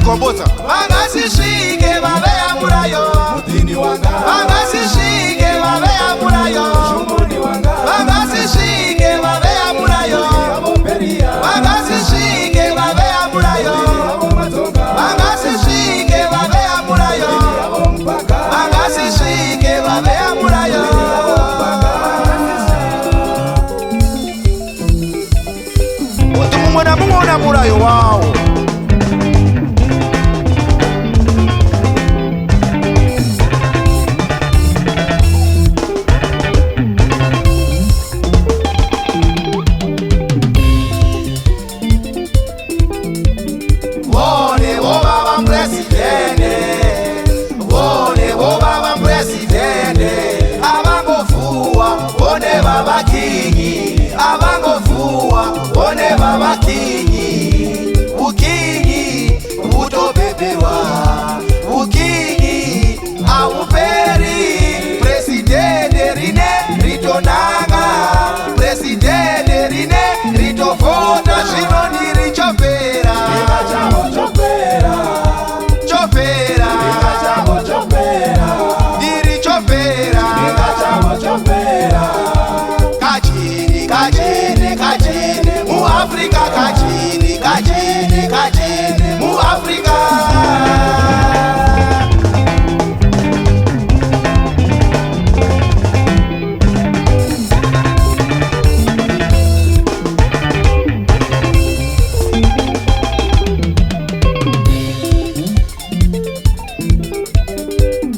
chikomboza vangasisvike vaveyamurayo mudini wanga vangasisvike vaveyamurayo shumoni wanga vangasisvike vaveyamurayo aboperia vangasisvike vaveyamurayo abomatonga vangasisvike vaveyamurayo abompaka vangasisvike vaveyamurayo kuti mumwe namumwe una murayo wawo. Vone vo baba presidente, vone vo baba presidente, avangofuwa vone baba kingi, avangofuwa vone baba kingi, ukingi utobeberwa, ukingi auperi, presidente rine ritonanga, presidente rine ritovota zvinoniri chopera. Diri chopera kachini kachini kachini mu Afrika kachini kachini kachini mu Afrika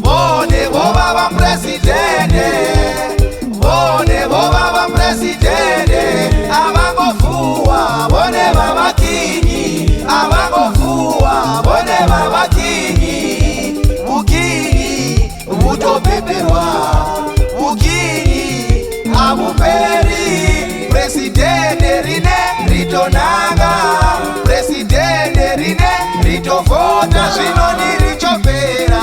Vone vo baba presidente, vone vo baba presidente, avangofuwa vone baba kingi, avangofuwa vone baba kingi, ukingi utobeberwa, ukingi abuperi, presidente rine ritonanga, presidente rine ritovota zvinoniri chopera.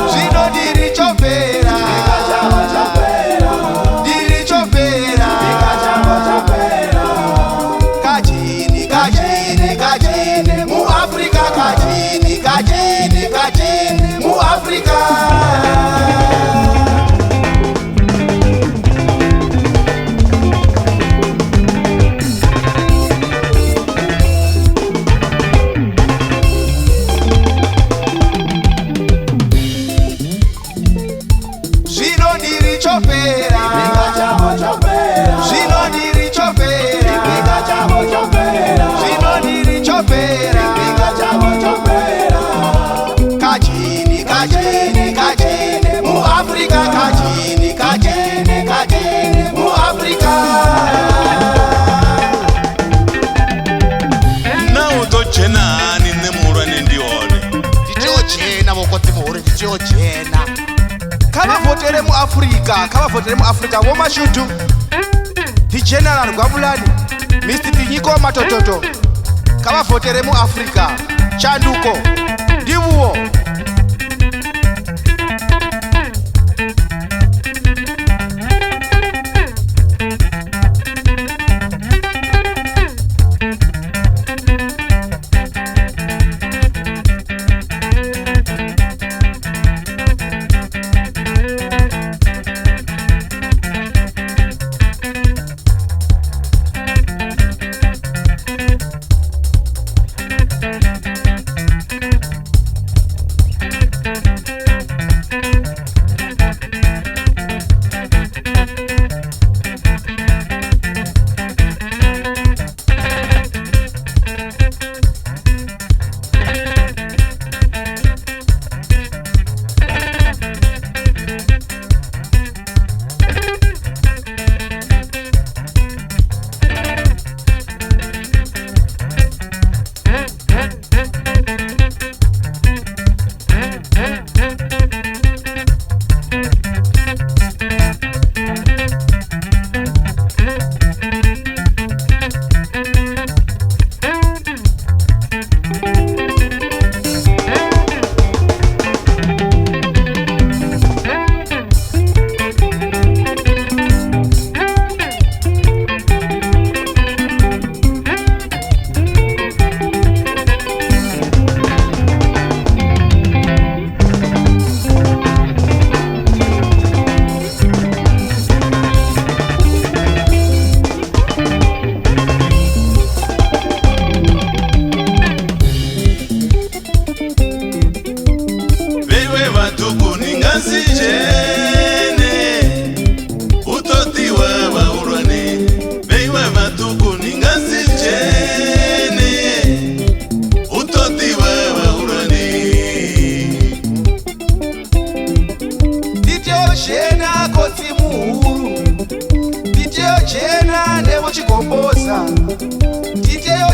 Zvino diri chopera, diri chopera, kachini kachini kachini mu Afrika kachini kachini kachini mu Afrika. Zvino diri chopera, zvino diri chopera, zvino diri chopera, kachini kachini kachini mu Afrika kachini kachini kachini mu Afrika. nautojenani nemurwane ndione tichiochena vokoti muhuri tichiochena kavavhotere muafrica kavavhotere muafrica vomashutu tigeneral gwabulani mr tinyiko matototo kavavhotere muafrica chanduko ndivuwo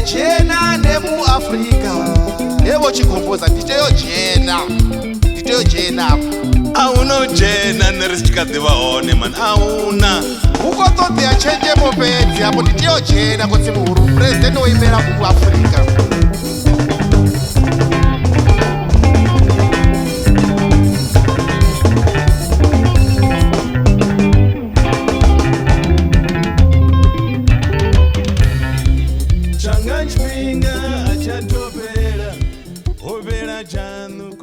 chena nemuafrica. Evo chikomboza nditeyo jena auna ujena nerisikadhi vahone mani auna ukotodzea chenjemo pedzi apo nditeyo jena kutsi muhuru purezidendi woimera muafrica. Changa chipinga achatopera, opera chanu